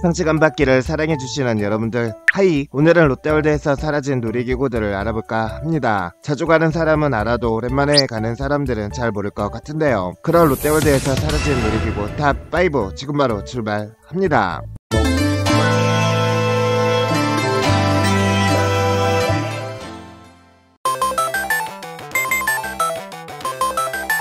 상식 안 받기를 사랑해주시는 여러분들, 하이! 오늘은 롯데월드에서 사라진 놀이기구들을 알아볼까 합니다. 자주 가는 사람은 알아도 오랜만에 가는 사람들은 잘 모를 것 같은데요. 그런 롯데월드에서 사라진 놀이기구 탑5 지금 바로 출발합니다.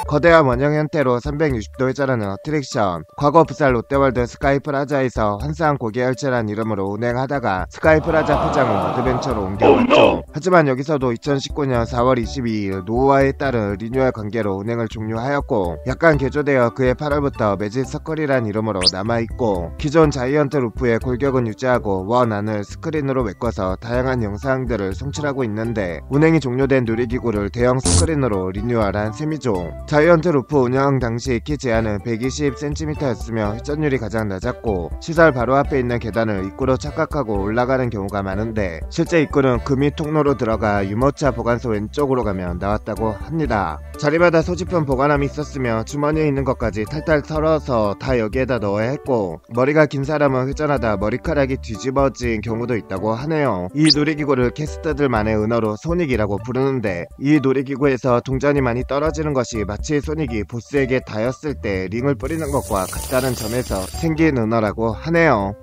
거대한 원형 형태로 360도 회전하는 어트랙션. 과거 부산 롯데월드 스카이플라자에서 환상 고개열차란 이름으로 운행하다가 스카이플라자 포장을 어드벤처로 옮겨왔죠. 하지만 여기서도 2019년 4월 22일 노후화에 따른 리뉴얼 관계로 운행을 종료하였고, 약간 개조되어 그해 8월부터 매직 서클이란 이름으로 남아있고, 기존 자이언트 루프의 골격은 유지하고 원 안을 스크린으로 메꿔서 다양한 영상들을 송출하고 있는데, 운행이 종료된 놀이기구를 대형 스크린으로 리뉴얼한 셈이죠. 자이언트 루프 운영 당시 키 제한은 120cm였으며 회전율이 가장 낮았고, 시설 바로 앞에 있는 계단을 입구로 착각하고 올라가는 경우가 많은데, 실제 입구는 금이 통로로 들어가 유모차 보관소 왼쪽으로 가면 나왔다고 합니다. 자리마다 소지품 보관함이 있었으며 주머니에 있는 것까지 탈탈 털어서 다 여기에다 넣어야 했고, 머리가 긴 사람은 회전하다 머리카락이 뒤집어진 경우도 있다고 하네요. 이 놀이기구를 캐스터들만의 은어로 소닉이라고 부르는데, 이 놀이기구에서 동전이 많이 떨어지는 것이 마치 소닉이 보스에게 닿였을 때 링을 뿌리는 것과 같다는 점에서 생긴 은어라고 하네요.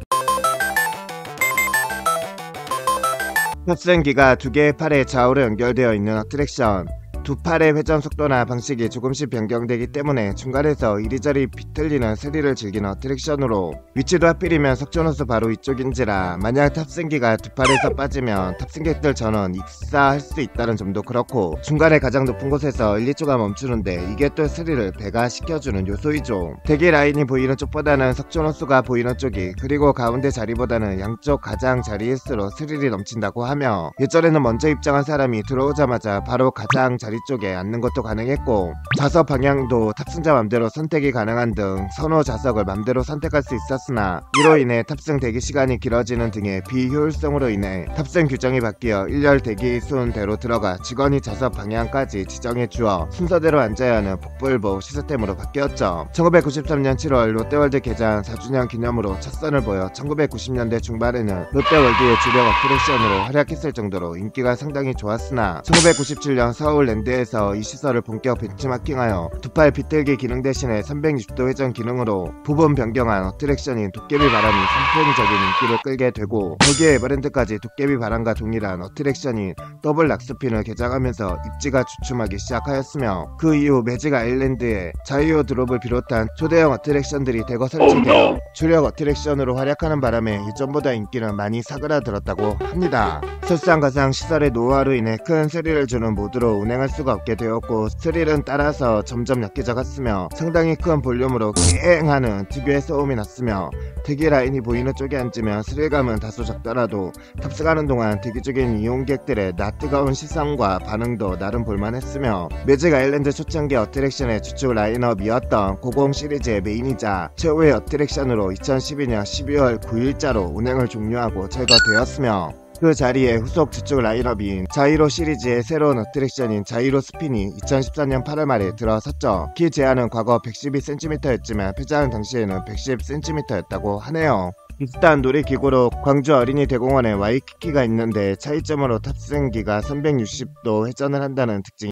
탑승기가 두 개의 팔에 좌우로 연결되어 있는 어트랙션. 두 팔의 회전 속도나 방식이 조금씩 변경되기 때문에 중간에서 이리저리 비틀리는 스릴을 즐기는 어트랙션으로, 위치도 하필이면 석촌호수 바로 이쪽인지라 만약 탑승기가 두 팔에서 빠지면 탑승객들 전원 익사할 수 있다는 점도 그렇고, 중간에 가장 높은 곳에서 1, 2초가 멈추는데 이게 또 스릴을 배가시켜주는 요소이죠. 대기 라인이 보이는 쪽보다는 석촌호수가 보이는 쪽이, 그리고 가운데 자리보다는 양쪽 가장 자리일수록 스릴이 넘친다고 하며, 예전에는 먼저 입장한 사람이 들어오자마자 바로 가장 자리 쪽에 앉는 것도 가능했고, 좌석 방향도 탑승자 맘대로 선택이 가능한 등 선호 좌석을 맘대로 선택할 수 있었으나, 이로 인해 탑승 대기 시간이 길어지는 등의 비효율성으로 인해 탑승 규정이 바뀌어 일렬 대기 순대로 들어가 직원이 좌석 방향까지 지정해 주어 순서대로 앉아야 하는 복불복 시스템으로 바뀌었죠. 1993년 7월 롯데월드 개장 4주년 기념으로 첫 선을 보여 1990년대 중반에는 롯데월드의 주력 어트랙션으로 활약했을 정도로 인기가 상당히 좋았으나, 1997년 서울 랜드에서 이 시설을 본격 벤치마킹하여 두 팔 비틀기 기능 대신에 360도 회전 기능으로 부분 변경한 어트랙션인 도깨비 바람이 선풍적인 인기를 끌게 되고, 거기에 에버랜드까지 도깨비 바람과 동일한 어트랙션인 더블 락스핀을 개장하면서 입지가 주춤하기 시작하였으며, 그 이후 매직 아일랜드에 자이오 드롭을 비롯한 초대형 어트랙션들이 대거 설치되어 주력 어트랙션으로 활약하는 바람에 예전보다 인기는 많이 사그라들었다고 합니다. 설상가상 시설의 노후화로 인해 큰 스릴을 주는 모드로 운행할 수가 없게 되었고, 스릴은 따라서 점점 약해져갔으며, 상당히 큰 볼륨으로 깽하는 특유의 소음이 났으며, 대기 라인이 보이는 쪽에 앉으면 스릴감은 다소 적더라도 탑승하는 동안 대기 중인 이용객들의 낯뜨거운 시선과 반응도 나름 볼만했으며, 매직 아일랜드 초창기 어트랙션의 주축 라인업이었던 90 시리즈의 메인이자 최후의 어트랙션으로 2012년 12월 9일자로 운행을 종료하고 철거되었으며, 그 자리에 후속 주축 라인업인 자이로 시리즈의 새로운 어트랙션인 자이로 스핀이 2014년 8월 말에 들어섰죠. 키 제한은 과거 112cm였지만 폐장 당시에는 110cm였다고 하네요. 비슷한 놀이기구로 광주 어린이 대공원에 와이키키가 있는데, 차이점으로 탑승기가 360도 회전을 한다는 특징이,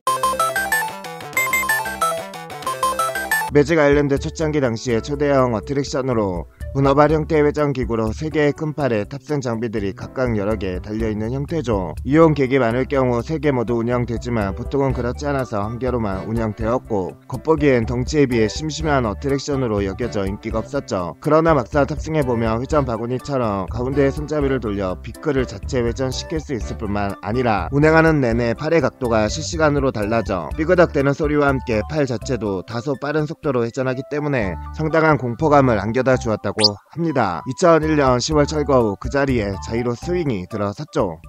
매직 아일랜드 초창기 당시의 초대형 어트랙션으로 문어발 형태의 회전기구로 3개의 큰 팔에 탑승 장비들이 각각 여러 개 달려있는 형태죠. 이용객이 많을 경우 3개 모두 운영되지만 보통은 그렇지 않아서 한 개로만 운영되었고, 겉보기엔 덩치에 비해 심심한 어트랙션으로 여겨져 인기가 없었죠. 그러나 막상 탑승해보면 회전 바구니처럼 가운데에 손잡이를 돌려 비크를 자체 회전시킬 수 있을 뿐만 아니라, 운행하는 내내 팔의 각도가 실시간으로 달라져 삐그덕대는 소리와 함께 팔 자체도 다소 빠른 속도로 회전하기 때문에 상당한 공포감을 안겨다 주었다고 합니다. 2001년 10월 철거 후 그 자리에 자이로 스윙이 들어섰죠.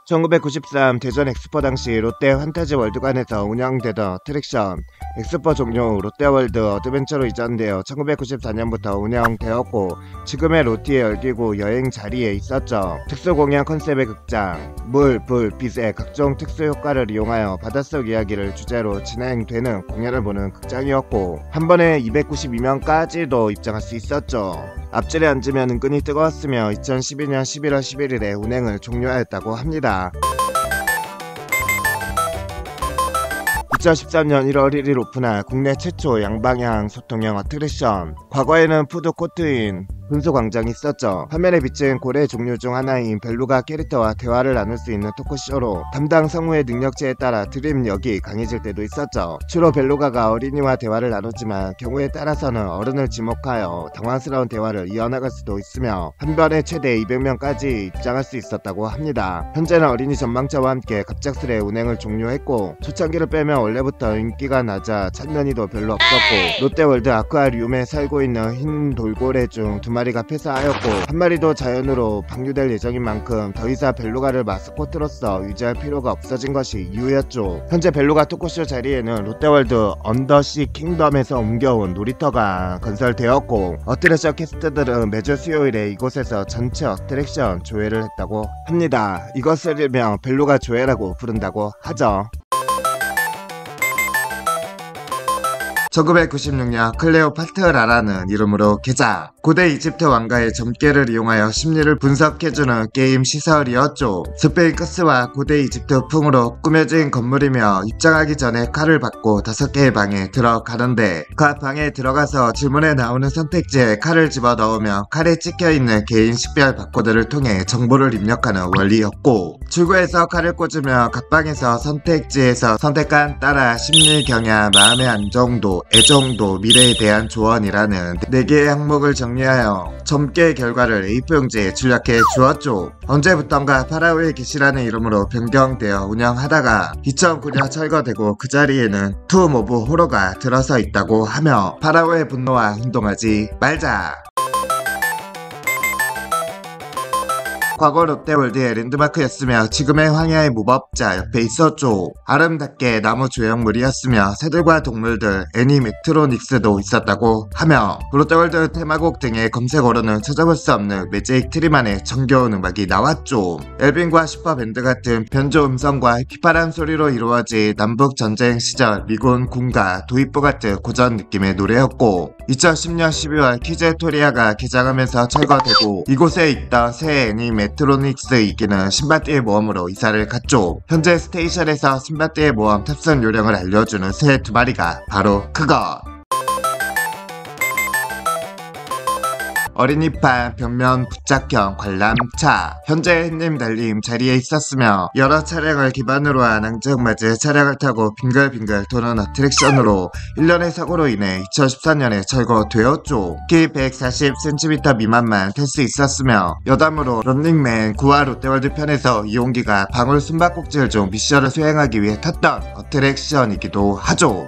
1993 대전 엑스포 당시 롯데 환타지 월드관에서 운영되던 어트랙션 엑스포 종료 후 롯데월드 어드벤처로 이전되어 1994년부터 운영되었고 지금의 로티의 열기구 여행 자리에 있었죠. 특수공연 컨셉의 극장, 물, 불, 빛의 각종 특수 효과를 이용하여 바닷속 이야기를 주제로 진행되는 공연을 보는 극장이었고 한 번에 292명까지도 입장할 수 있었죠. 앞줄에 앉으면 은근히 뜨거웠으며 2012년 11월 11일에 운행을 종료하였다고 합니다. 2013년 1월 1일 오픈한 국내 최초 양방향 소통형 어트랙션. 과거에는 푸드코트인 분수광장이 있었죠. 화면에 비친 고래 종류 중 하나인 벨루가 캐릭터와 대화를 나눌 수 있는 토크쇼로 담당 성우의 능력치에 따라 드림력이 강해질 때도 있었죠. 주로 벨루가가 어린이와 대화를 나누지만 경우에 따라서는 어른을 지목하여 당황스러운 대화를 이어나갈 수도 있으며 한 번에 최대 200명까지 입장할 수 있었다고 합니다. 현재는 어린이 전망차와 함께 갑작스레 운행을 종료했고 초창기를 빼면 원래부터 인기가 낮아 찾는 이도 별로 없었고 롯데월드 아쿠아리움에 살고 있는 흰 돌고래 중 2마리가 폐사하였고 한 마리도 자연으로 방류될 예정인 만큼 더 이상 벨루가를 마스코트로서 유지할 필요가 없어진 것이 이유였죠. 현재 벨루가 토크쇼 자리에는 롯데월드 언더시 킹덤에서 옮겨온 놀이터가 건설되었고 어트랙션 캐스트들은 매주 수요일에 이곳에서 전체 어트랙션 조회를 했다고 합니다. 이것을 일명 벨루가 조회라고 부른다고 하죠. 1996년 클레오파트라라는 이름으로 개장. 고대 이집트 왕가의 점괘를 이용하여 심리를 분석해주는 게임 시설이었죠. 스페인크스와 고대 이집트풍으로 꾸며진 건물이며 입장하기 전에 칼을 받고 5개의 방에 들어가는데 그 방에 들어가서 질문에 나오는 선택지에 칼을 집어넣으며 칼에 찍혀있는 개인 식별 바코드를 통해 정보를 입력하는 원리였고 출구에서 칼을 꽂으며 각 방에서 선택지에서 선택한 따라 심리 경향, 마음의 안정도, 애정도, 미래에 대한 조언이라는 4개의 항목을 정리하여 점괘 결과를 A4용지에 출력해 주었죠. 언제부턴가 파라오의 기시라는 이름으로 변경되어 운영하다가 2009년 철거되고 그 자리에는 툼 오브 호러가 들어서 있다고 하며 파라오의 분노와 혼동하지 말자. 과거 롯데월드의 랜드마크였으며 지금의 황야의 무법자 옆에 있었죠. 아름답게 나무 조형물이었으며 새들과 동물들, 애니메트로닉스도 있었다고 하며 롯데월드 테마곡 등의 검색어로는 찾아볼 수 없는 매직 트리만의 정겨운 음악이 나왔죠. 엘빈과 슈퍼밴드 같은 변조 음성과 휘파람 소리로 이루어진 남북전쟁 시절 미군 군가 도입부 같은 고전 느낌의 노래였고 2010년 12월 키즈토리아가 개장하면서 철거되고 이곳에 있던 새 애니메트로닉스 이기는 신밧드의 모험으로 이사를 갔죠. 현재 스테이션에서 신밧드의 모험 탑승 요령을 알려주는 새 2마리가 바로 그것! 어린이판 벽면 부착형 관람차. 현재 햇님 달림 자리에 있었으며 여러 차량을 기반으로 한 앙증맞은 차량을 타고 빙글빙글 도는 어트랙션으로 1년의 사고로 인해 2014년에 철거되었죠. 키 140cm 미만만 탈 수 있었으며 여담으로 런닝맨 9화 롯데월드 편에서 이용기가 방울 숨바꼭질 중 미션을 수행하기 위해 탔던 어트랙션이기도 하죠.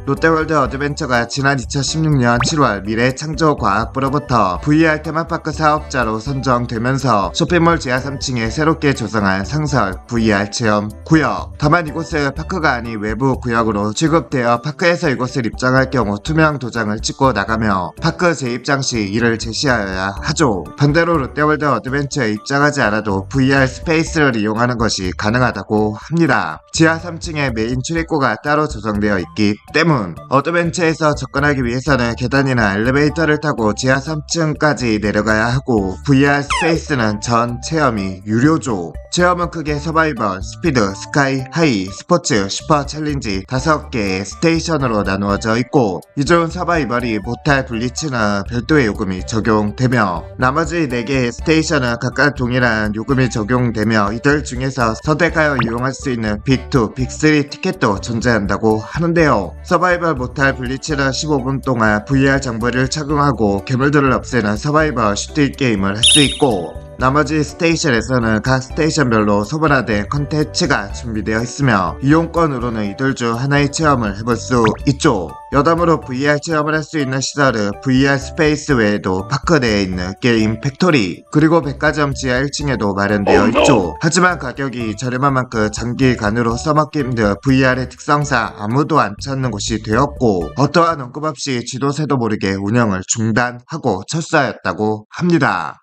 롯데월드 어드벤처가 지난 2016년 7월 미래창조과학부로부터 VR 테마파크 사업자로 선정되면서 쇼핑몰 지하 3층에 새롭게 조성한 상설 VR 체험 구역. 다만 이곳은 파크가 아닌 외부 구역으로 취급되어 파크에서 이곳을 입장할 경우 투명 도장을 찍고 나가며 파크 재입장 시 이를 제시하여야 하죠. 반대로 롯데월드 어드벤처에 입장하지 않아도 VR 스페이스를 이용하는 것이 가능하다고 합니다. 지하 3층에 메인 출입구가 따로 조성되어 있기 때문 어드벤처에서 접근하기 위해서는 계단이나 엘리베이터를 타고 지하 3층까지 내려가야 하고 VR 스페이스는 전 체험이 유료죠. 체험은 크게 서바이벌, 스피드, 스카이, 하이, 스포츠, 슈퍼 챌린지 5개의 스테이션으로 나누어져 있고 이 중 서바이벌이 모탈 블리츠는 별도의 요금이 적용되며 나머지 4개의 스테이션은 각각 동일한 요금이 적용되며 이들 중에서 선택하여 이용할 수 있는 빅2, 빅3 티켓도 존재한다고 하는데요. 서바이벌 모탈 블리츠는 15분 동안 VR 장비를 착용하고 괴물들을 없애는 서바이벌 슈팅 게임을 할 수 있고 나머지 스테이션에서는 각 스테이션별로 소분화된 컨텐츠가 준비되어 있으며 이용권으로는 이들 중 하나의 체험을 해볼 수 있죠. 여담으로 VR 체험을 할 수 있는 시설은 VR 스페이스 외에도 파크 내에 있는 게임 팩토리 그리고 백화점 지하 1층에도 마련되어 있죠. 하지만 가격이 저렴한 만큼 장기간으로 써먹기 힘든 VR의 특성상 아무도 안 찾는 곳이 되었고 어떠한 언급 없이 쥐도 새도 모르게 운영을 중단하고 철수하였다고 합니다.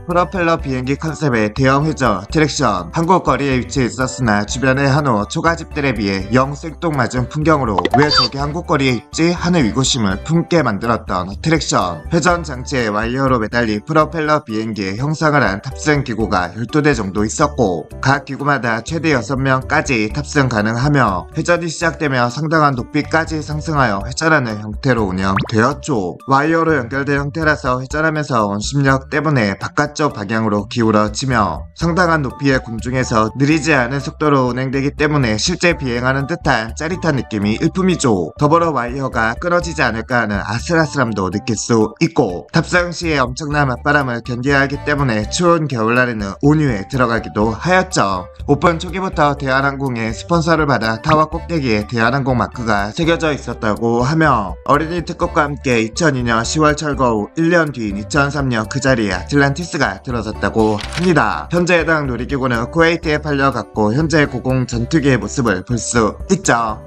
프로펠러 비행기 컨셉의 대형 회전 어트랙션 한국 거리에 위치해 있었으나 주변의 한우 초가집들에 비해 영 생뚱맞은 풍경으로 왜 저기 한국 거리에 있지 하는 의구심을 품게 만들었던 어트랙션. 회전 장치에 와이어로 매달린 프로펠러 비행기에 형상을 한 탑승 기구가 12대 정도 있었고 각 기구마다 최대 6명까지 탑승 가능하며 회전이 시작되며 상당한 높이까지 상승하여 회전하는 형태로 운영되었죠. 와이어로 연결된 형태라서 회전하면서 원심력 때문에 바깥쪽 방향으로 기울어지며 상당한 높이의 공중에서 느리지 않은 속도로 운행되기 때문에 실제 비행하는 듯한 짜릿한 느낌이 일품이죠. 더불어 와이어가 끊어지지 않을까 하는 아슬아슬함도 느낄 수 있고 탑승 시에 엄청난 맞바람을 견뎌야 하기 때문에 추운 겨울날에는 온유에 들어가기도 하였죠. 오픈 초기부터 대한항공의 스폰서를 받아 타워 꼭대기에 대한항공 마크가 새겨져 있었다고 하며 어린이 특급과 함께 2002년 10월 철거 후 1년 뒤인 2003년 그 자리에 아틀란티스가 들어섰다고 합니다. 현재 해당 놀이기구는 쿠웨이트에 팔려갔고 현재 고공 전투기의 모습을 볼 수 있죠.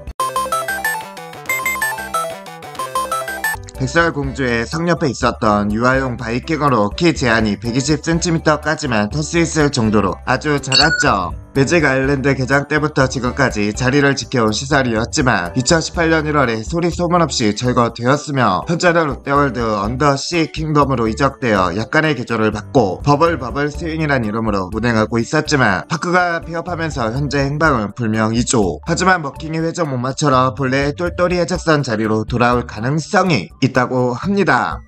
백설공주의 성 옆에 있었던 유아용 바이킹으로 키 제한이 120cm까지만 탈 수 있을 정도로 아주 작았죠. 매직 아일랜드 개장 때부터 지금까지 자리를 지켜온 시설이었지만 2018년 1월에 소리 소문 없이 철거되었으며 현재는 롯데월드 언더시 킹덤으로 이적되어 약간의 개조를 받고 버블 스윙이란 이름으로 운행하고 있었지만 파크가 폐업하면서 현재 행방은 불명이죠. 하지만 버킹이 회전 못 맞춰라 본래의 똘똘이 해적선 자리로 돌아올 가능성이 있다고 합니다.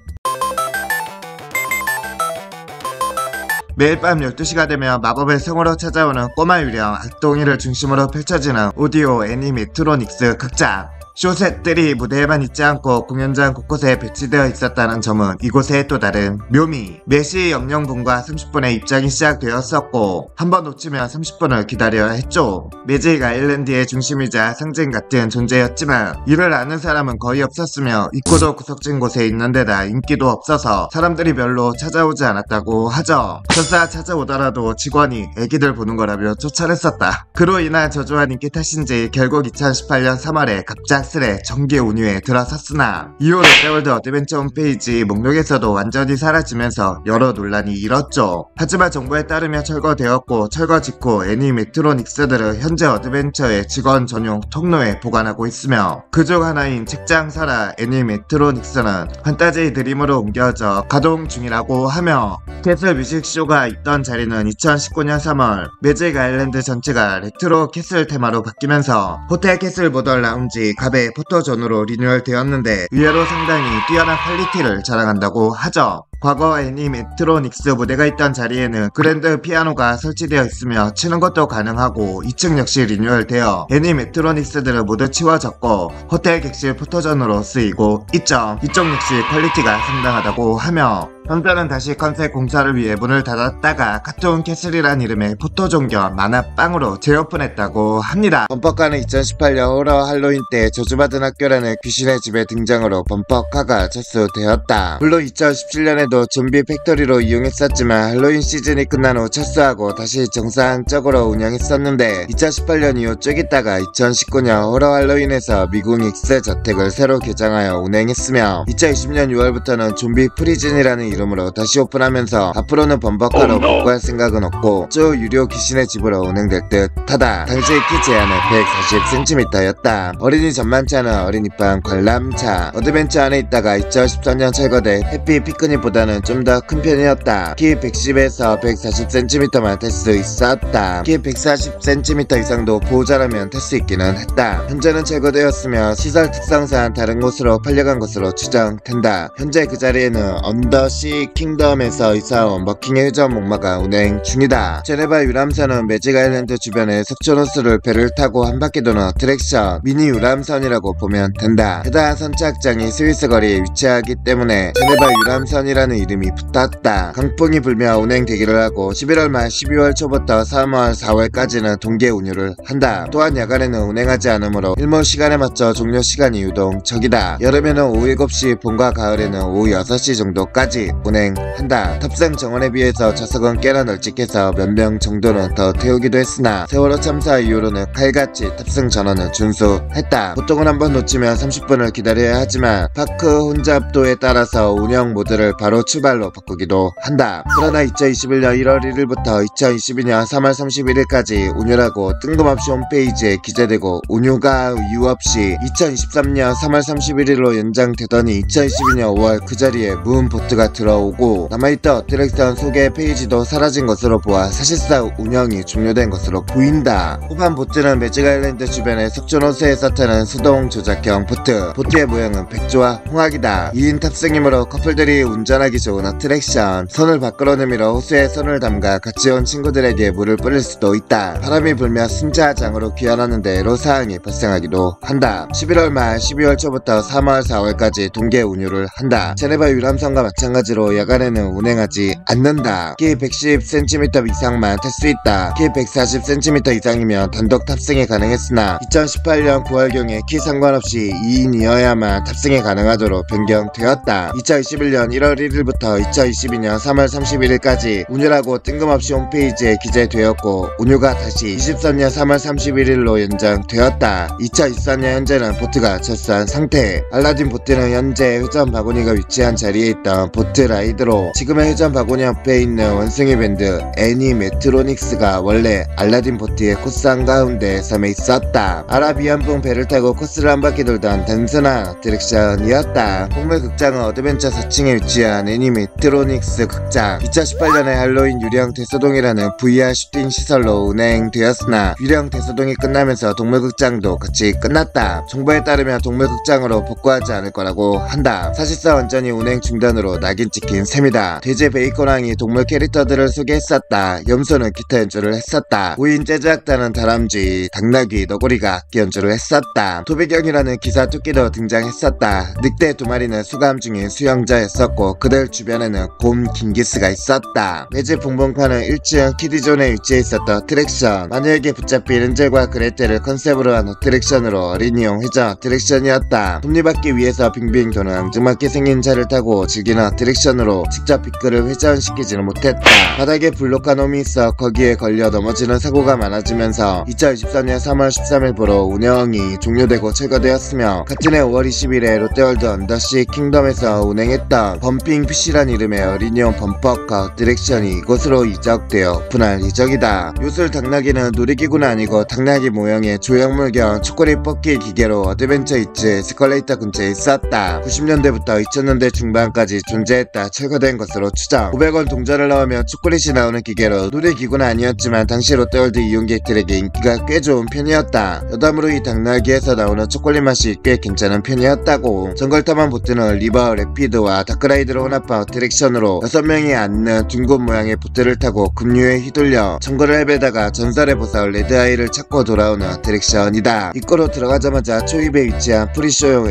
매일 밤 12시가 되면 마법의 성으로 찾아오는 꼬마 유령 악동이를 중심으로 펼쳐지는 오디오 애니메트로닉스 극장. 쇼셋들이 무대에만 있지 않고 공연장 곳곳에 배치되어 있었다는 점은 이곳의 또 다른 묘미. 4시 00분과 30분에 입장이 시작되었었고 한번 놓치면 30분을 기다려야 했죠. 매직 아일랜드의 중심이자 상징 같은 존재였지만 이를 아는 사람은 거의 없었으며 입구도 구석진 곳에 있는 데다 인기도 없어서 사람들이 별로 찾아오지 않았다고 하죠. 설사 찾아오더라도 직원이 애기들 보는 거라며 쫓아냈었다. 그로 인한 저조한 인기 탓인지 결국 2018년 3월에 갑작스레 정기 운유에 들어섰으나 이후 롯데월드 어드벤처 홈페이지 목록에서도 완전히 사라지면서 여러 논란이 일었죠. 하지만 정보에 따르면 철거되었고 철거 직후 애니메트로닉스들은 현재 어드벤처의 직원 전용 통로에 보관하고 있으며 그중 하나인 책장사라 애니메트로닉스는 판타지 드림으로 옮겨져 가동 중이라고 하며 캐슬 뮤직쇼가 있던 자리는 2019년 3월 매직 아일랜드 전체가 레트로 캐슬 테마로 바뀌면서 호텔 캐슬 모던 라운지 갑의 포토존으로 리뉴얼되었는데 의외로 상당히 뛰어난 퀄리티를 자랑한다고 하죠. 과거 애니메트로닉스 무대가 있던 자리에는 그랜드 피아노가 설치되어 있으며 치는 것도 가능하고 2층 역시 리뉴얼되어 애니메트로닉스들은 모두 치워졌고 호텔 객실 포토존으로 쓰이고 있죠. 이쪽 역시 퀄리티가 상당하다고 하며 현재는 다시 컨셉 공사를 위해 문을 닫았다가 카툰 캐슬이란 이름의 포토존 겸 만화방으로 재오픈했다고 합니다. 범퍼카는 2018년 호러 할로윈 때 저주받은 학교라는 귀신의 집의 등장으로 범퍼카가 철수되었다. 물론 2017년에도 좀비 팩토리로 이용했었지만 할로윈 시즌이 끝난 후 철수하고 다시 정상적으로 운영했었는데 2018년 이후 쭉 있다가 2019년 호러 할로윈에서 미국 X 저택을 새로 개장하여 운행했으며 2020년 6월부터는 좀비 프리즌이라는 이름으로 다시 오픈하면서 앞으로는 범퍼카로 복구할 생각은 없고 쭉 유료 귀신의 집으로 운행될 듯하다. 당시 키 제한은 140cm였다. 어린이 전만차는 어린이방 관람차 어드벤처 안에 있다가 2013년 철거돼 해피 피크닉보다 보다는 좀 더 큰 편이었다. 키 110에서 140cm만 탈 수 있었다. 키 140cm 이상도 보호자라면 탈 수 있기는 했다. 현재는 제거되었으며 시설 특성상 다른 곳으로 팔려간 것으로 추정된다. 현재 그 자리에는 언더시 킹덤에서 이사온 머킹의 회전 목마가 운행 중이다. 제네바 유람선은 매직 아일랜드 주변에 석촌호수를 배를 타고 한 바퀴 도는 어트랙션 미니 유람선이라고 보면 된다. 해당 선착장이 스위스 거리에 위치하기 때문에 제네바 유람선이라는 이름이 붙었다. 강풍이 불며 운행되기를 하고 11월 말 12월 초부터 3월 4월까지는 동계 운유를 한다. 또한 야간에는 운행하지 않으므로 일몰 시간에 맞춰 종료 시간이 유동적이다. 여름에는 오후 7시, 봄과 가을에는 오후 6시 정도까지 운행한다. 탑승 정원에 비해서 좌석은 꽤나 널찍해서 몇 명 정도는 더 태우기도 했으나 세월호 참사 이후로는 칼같이 탑승 전원을 준수했다. 보통은 한번 놓치면 30분을 기다려야 하지만 파크 혼잡도에 따라서 운영 모드를 바로 출발로 바꾸기도 한다. 그러나 2021년 1월 1일부터 2022년 3월 31일까지 운유라고 뜬금없이 홈페이지에 기재되고 운유가 이유 없이 2023년 3월 31일로 연장되더니 2022년 5월 그 자리에 무음보트가 들어오고 남아있던 어트랙션 소개 페이지도 사라진 것으로 보아 사실상 운영이 종료된 것으로 보인다. 후반 보트는 매직 아일랜드 주변의 석촌호수에서 타는 수동 조작형 보트. 보트의 모양은 백조와 홍학이다. 2인 탑승이므로 커플들이 운전하기 좋은 어트랙션. 손을 밖으로 내밀어 호수에 손을 담가 같이 온 친구들에게 물을 뿌릴 수도 있다. 바람이 불며 순차장으로 귀환하는데 애로사항이 발생하기도 한다. 11월 말 12월 초부터 3월 4월까지 동계 운유를 한다. 제네바 유람선과 마찬가지로 야간에는 운행하지 않는다. 키 110cm 이상만 탈 수 있다. 키 140cm 이상이면 단독 탑승이 가능했으나 2018년 9월경에 키 상관없이 2인이어야만 탑승이 가능하도록 변경되었다. 2021년 1월 1일부터 2022년 3월 31일까지 운유라고 뜬금없이 홈페이지에 기재되었고 운유가 다시 23년 3월 31일로 연장되었다. 2024년 현재는 보트가 철수한 상태. 알라딘 보트는 현재 회전 바구니가 위치한 자리에 있던 보트 라이드로 지금의 회전 바구니 옆에 있는 원숭이 밴드 애니메트로닉스가 원래 알라딘 보트의 코스 한가운데 섬에 있었다. 아라비안풍 배를 타고 코스를 한 바퀴 돌던 단순한 어트랙션이었다. 동물극장은 어드벤처 4층에 위치한 애니메트로닉스 극장. 2018년에 할로윈 유령 대소동이라는 VR 슈팅 시설로 운행되었으나 유령 대소동이 끝나면서 동물극장도 같이 끝났다. 정보에 따르면 동물극장으로 복구하지 않을 거라고 한다. 사실상 완전히 운행 중단으로 낙인 찍힌 셈이다. 돼지 베이컨왕이 동물 캐릭터들을 소개했었다. 염소는 기타 연주를 했었다. 5인 재즈악단은 다람쥐, 당나귀, 너구리가 악기 연주를 했었다. 도배경이라는 기사 토끼도 등장했었다. 늑대 2마리는 수감 중인 수영자였었고 그들 주변에는 곰 긴기스가 있었다. 매직 붕붕파는 1층 키디존에 위치해 있었던 어트랙션. 마녀에게 붙잡힌 엔젤과 그레텔을 컨셉으로 한 어트랙션으로 어린이용 회전 어트랙션이었다. 톱니바퀴 위에서 빙빙 도는 앙증맞게 생긴 차를 타고 즐기는 어트랙션으로 직접 빗글을 회전시키지는 못했다. 바닥에 블록한 홈이 있어 거기에 걸려 넘어지는 사고가 많아지면서 2024년 3월 13일부로 운영이 종료되고 철거되었으며 같은 해 5월 20일에 롯데월드 언더시 킹덤에서 운행했던 범핑 푸시란 이름의 어린이용 범퍼카 어트랙션이 이곳으로 이적되어 오픈할 예정이다. 요술 당나귀는 놀이기구는 아니고 당나귀 모형의 조형물 겸 초콜릿 뽑기 기계로 어드벤처 이츠 에스컬레이터 근처에 있었다. 90년대부터 2000년대 중반까지 존재했다. 철거된 것으로 추정. 500원 동전을 넣으면 초콜릿이 나오는 기계로 놀이기구는 아니었지만 당시 롯데월드 이용객들에게 인기가 꽤 좋은 편이었다. 여담으로 이 당나귀에서 나오는 초콜릿 맛이 꽤 괜찮은 편이었다고. 정글타만 보트는 리버 래피드와 다크라이드로 혼합한 어트랙션으로 6명이 앉는 둥근 모양의 보트를 타고 급류에 휘둘려 정글을 헤매다가 전설의 보석 레드아이를 찾고 돌아오는 어트랙션이다. 입구로 들어가자마자 초입에 위치한 프리쇼용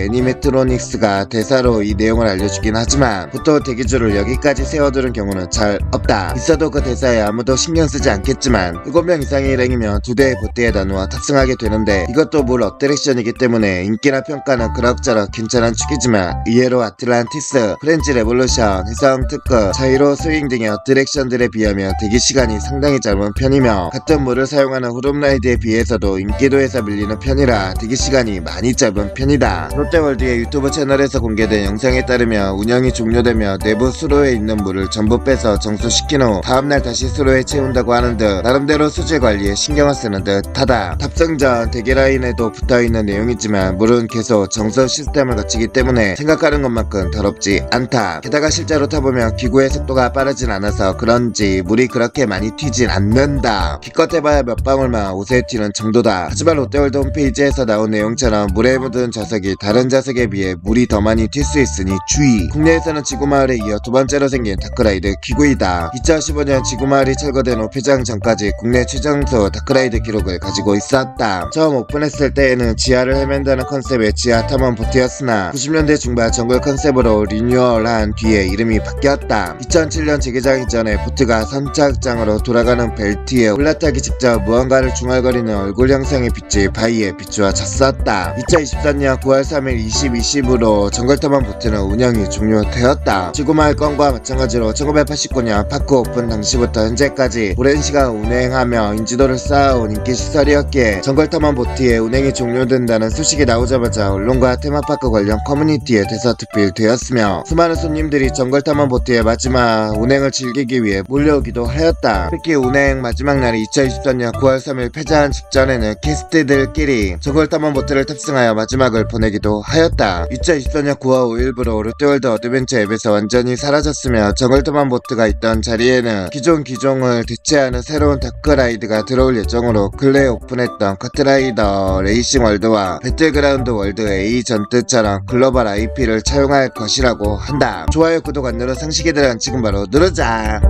애니메트로닉스가 대사로 이 내용을 알려주긴 하지만 보통 대기줄을 여기까지 세워두는 경우는 잘 없다. 있어도 그 대사에 아무도 신경 쓰지 않겠지만 7명 이상의 일행이면 2대의 보트에 나누어 탑승하게 되는데 이것도 물 어트랙션이기 때문에 인기나 평가는 그럭저럭 괜찮은 축이지만 의외로 아틀란티스, 프렌치 레볼루션, 해성 특급, 자이로 스윙 등의 어트랙션들에 비하면 대기시간이 상당히 짧은 편이며 같은 물을 사용하는 후룸라이드에 비해서도 인기도에서 밀리는 편이라 대기시간이 많이 짧은 편이다. 롯데월드의 유튜브 채널에서 공개된 영상에 따르면 운영이 종료되며 내부 수로에 있는 물을 전부 빼서 정수시킨 후 다음날 다시 수로에 채운다고 하는 듯 나름대로 수질 관리에 신경을 쓰는 듯하다. 탑승 전 대기라인에도 붙어있는 내용이지만 물은 계속 정수 시스템을 거치기 때문에 생각하는 것만큼 더럽지 않다. 게다가 게다가 실제로 타보면 기구의 속도가 빠르진 않아서 그런지 물이 그렇게 많이 튀진 않는다. 기껏 해봐야 몇 방울만 옷에 튀는 정도다. 하지만 롯데월드 홈페이지에서 나온 내용처럼 물에 묻은 자석이 다른 자석에 비해 물이 더 많이 튈 수 있으니 주의. 국내에서는 지구마을에 이어 두 번째로 생긴 다크라이드 기구이다. 2015년 지구마을이 철거된 후 폐장 전까지 국내 최장수 다크라이드 기록을 가지고 있었다. 처음 오픈했을 때에는 지하를 헤맨다는 컨셉의 지하 탐험 보트였으나 90년대 중반 정글 컨셉으로 리뉴얼한 뒤에 이름이 바뀌었다. 2007년 재개장 이전에 보트가 선착장으로 돌아가는 벨트에 올라타기 직전 무언가를 중얼거리는 얼굴 형상의 빛이 바위에 비추어졌었다. 2023년 9월 3일 2020으로 정글 탐험 보트는 운영이 종료되었다. 지구마을 건과 마찬가지로 1989년 파크 오픈 당시부터 현재까지 오랜 시간 운행하며 인지도를 쌓아온 인기 시설이었기에 정글 탐험 보트의 운행이 종료된다는 소식이 나오자마자 언론과 테마파크 관련 커뮤니티에 대서특필되었으며 수많은 손님들이 정글 탐험 보트의 마지막 운행을 즐기기 위해 몰려오기도 하였다. 특히 운행 마지막 날이 2023년 9월 3일 폐장 직전에는 캐스트들끼리 정글 탐험 보트를 탑승하여 마지막을 보내기도 하였다. 2024년 9월 5일부로 롯데월드 어드벤처 앱에서 완전히 사라졌으며 정글 탐험 보트가 있던 자리에는 기존 기종을 대체하는 새로운 다크라이드가 들어올 예정으로 근래에 오픈했던 카트라이더 레이싱 월드와 배틀그라운드 월드 A 전트처럼 글로벌 IP를 차용할 것이라고 한다. 좋아요, 구독 안 누른 상식이들은 지금 바로 누르자.